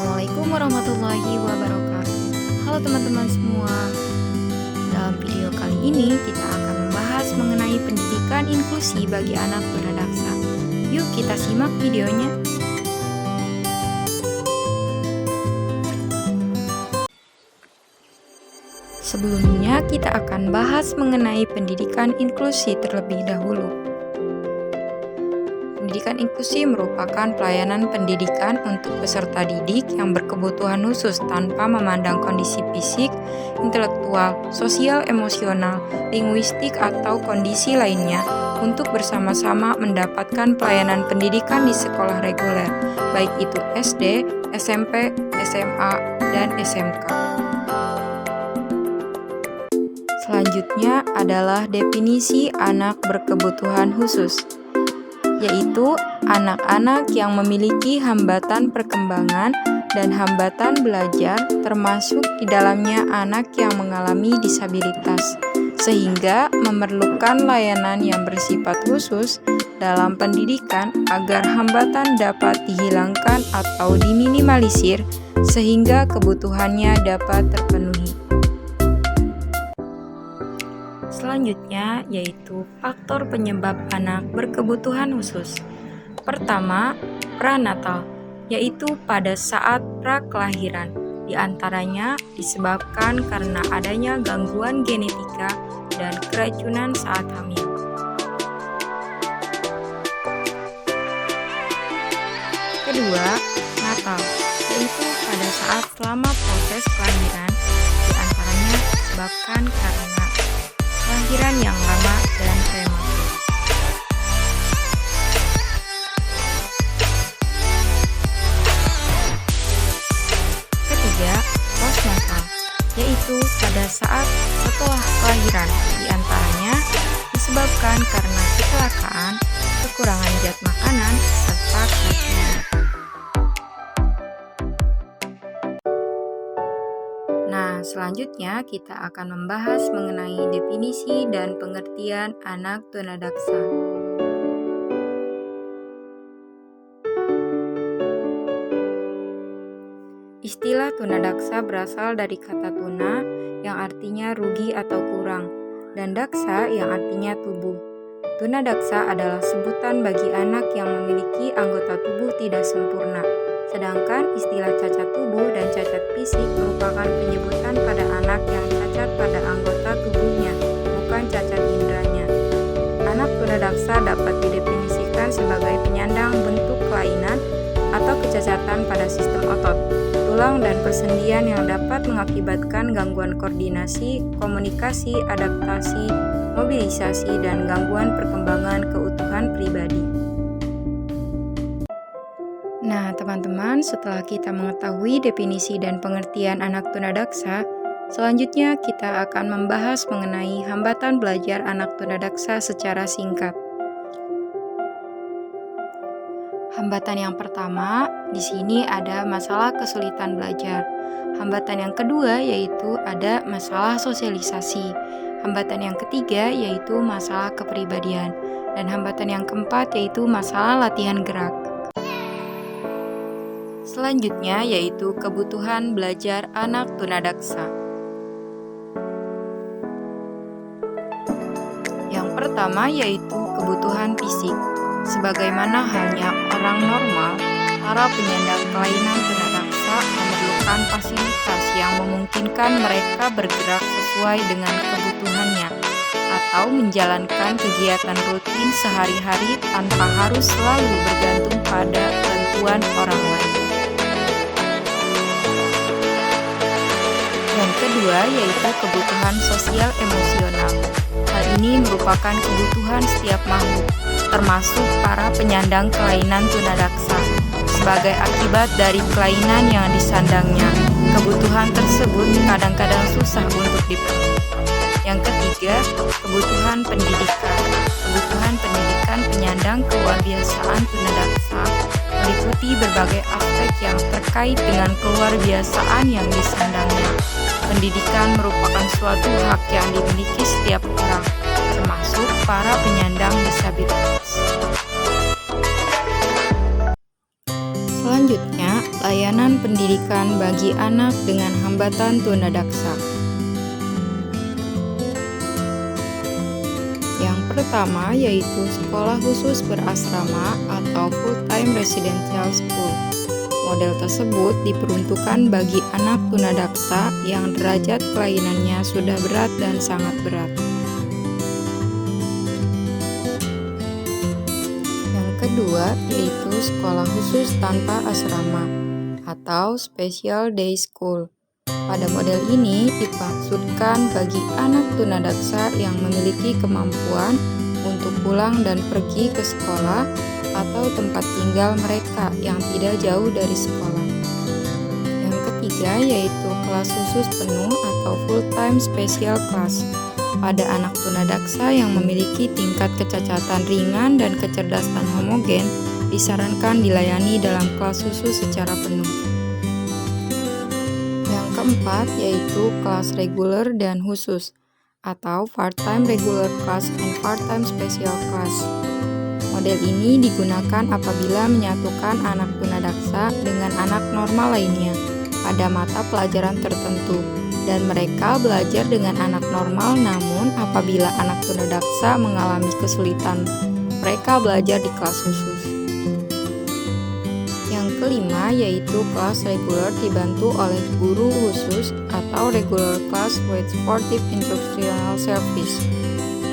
Assalamualaikum warahmatullahi wabarakatuh. Halo teman-teman semua. Dalam video kali ini kita akan membahas mengenai pendidikan inklusi bagi anak tunadaksa. Yuk kita simak videonya. Sebelumnya kita akan bahas mengenai pendidikan inklusi terlebih dahulu. Pendidikan inklusi merupakan pelayanan pendidikan untuk peserta didik yang berkebutuhan khusus tanpa memandang kondisi fisik, intelektual, sosial, emosional, linguistik, atau kondisi lainnya untuk bersama-sama mendapatkan pelayanan pendidikan di sekolah reguler, baik itu SD, SMP, SMA, dan SMK. Selanjutnya adalah definisi anak berkebutuhan khusus, yaitu anak-anak yang memiliki hambatan perkembangan dan hambatan belajar, termasuk di dalamnya anak yang mengalami disabilitas, sehingga memerlukan layanan yang bersifat khusus dalam pendidikan agar hambatan dapat dihilangkan atau diminimalisir sehingga kebutuhannya dapat terpenuhi. Selanjutnya yaitu faktor penyebab anak berkebutuhan khusus. Pertama, pranatal, yaitu pada saat prakelahiran. Di antaranya disebabkan karena adanya gangguan genetika dan keracunan saat hamil. Kedua, natal, yaitu pada saat selama proses kelahiran, di antaranya disebabkan karena kelahiran yang lama dan prematur. Ketiga, postnatal, yaitu pada saat setelah kelahiran, di antaranya disebabkan karena kecelakaan, kekurangan zat makanan, serta keracunan. Nah, selanjutnya kita akan membahas mengenai definisi dan pengertian anak tunadaksa. Istilah tunadaksa berasal dari kata tuna yang artinya rugi atau kurang, dan daksa yang artinya tubuh. Tunadaksa adalah sebutan bagi anak yang memiliki anggota tubuh tidak sempurna. Sedangkan istilah cacat tubuh dan cacat fisik merupakan penyebutan pada anak yang cacat pada anggota tubuhnya, bukan cacat inderanya. Anak tunadaksa dapat didefinisikan sebagai penyandang bentuk kelainan atau kecacatan pada sistem otot, tulang, dan persendian yang dapat mengakibatkan gangguan koordinasi, komunikasi, adaptasi, mobilisasi, dan gangguan perkembangan keutuhan pribadi. Nah, teman-teman, setelah kita mengetahui definisi dan pengertian anak tunadaksa, selanjutnya kita akan membahas mengenai hambatan belajar anak tunadaksa secara singkat. Hambatan yang pertama, di sini ada masalah kesulitan belajar. Hambatan yang kedua yaitu ada masalah sosialisasi. Hambatan yang ketiga yaitu masalah kepribadian. Dan hambatan yang keempat yaitu masalah latihan gerak. Selanjutnya yaitu kebutuhan belajar anak tunadaksa. Yang pertama yaitu kebutuhan fisik. Sebagaimana halnya orang normal, para penyandang kelainan tunadaksa memerlukan fasilitas yang memungkinkan mereka bergerak sesuai dengan kebutuhannya atau menjalankan kegiatan rutin sehari-hari tanpa harus selalu bergantung pada bantuan orang lain. Yang kedua yaitu kebutuhan sosial emosional. Hal ini merupakan kebutuhan setiap makhluk, termasuk para penyandang kelainan tunadaksa. Sebagai akibat dari kelainan yang disandangnya, kebutuhan tersebut kadang-kadang susah untuk dipenuhi. Yang ketiga, kebutuhan pendidikan. Kebutuhan pendidikan penyandang keluarbiasaan tunadaksa meliputi berbagai aspek yang terkait dengan keluarbiasaan yang disandangnya. Pendidikan merupakan suatu hak yang dimiliki setiap orang, termasuk para penyandang disabilitas. Selanjutnya, layanan pendidikan bagi anak dengan hambatan tunadaksa. Yang pertama yaitu sekolah khusus berasrama atau full-time residential school. Model tersebut diperuntukkan bagi anak tunadaksa yang derajat kelainannya sudah berat dan sangat berat. Yang kedua yaitu sekolah khusus tanpa asrama atau special day school. Pada model ini dimaksudkan bagi anak tunadaksa yang memiliki kemampuan untuk pulang dan pergi ke sekolah atau tempat tinggal mereka yang tidak jauh dari sekolah. Yang ketiga yaitu kelas khusus penuh atau full-time special class. Pada anak tunadaksa yang memiliki tingkat kecacatan ringan dan kecerdasan homogen, disarankan dilayani dalam kelas khusus secara penuh. Keempat yaitu kelas reguler dan khusus atau part-time regular class and part-time special class. Model ini digunakan apabila menyatukan anak tunadaksa dengan anak normal lainnya pada mata pelajaran tertentu dan mereka belajar dengan anak normal, namun apabila anak tunadaksa mengalami kesulitan, mereka belajar di kelas khusus. Yang kelima yaitu kelas reguler dibantu oleh guru khusus atau regular class with supportive instructional service.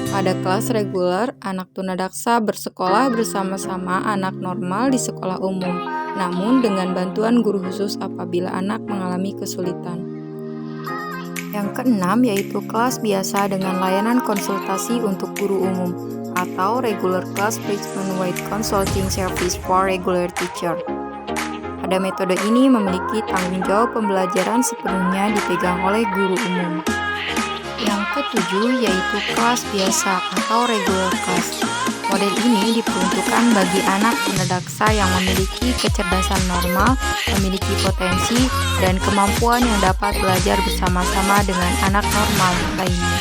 Pada kelas reguler, anak tunadaksa bersekolah bersama-sama anak normal di sekolah umum, namun dengan bantuan guru khusus apabila anak mengalami kesulitan. Yang keenam yaitu kelas biasa dengan layanan konsultasi untuk guru umum atau regular class placement with consulting service for regular teacher. Pada metode ini memiliki tanggung jawab pembelajaran sepenuhnya dipegang oleh guru umum. Yang ketujuh yaitu kelas biasa atau regular class. Model ini diperuntukkan bagi anak tunadaksa yang memiliki kecerdasan normal, memiliki potensi, dan kemampuan yang dapat belajar bersama-sama dengan anak normal lainnya.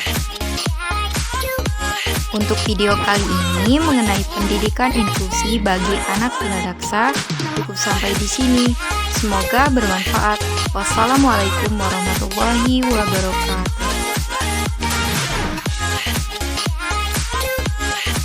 Untuk video kali ini mengenai pendidikan inklusi bagi anak tunadaksa cukup sampai di sini. Semoga bermanfaat. Wassalamualaikum warahmatullahi wabarakatuh.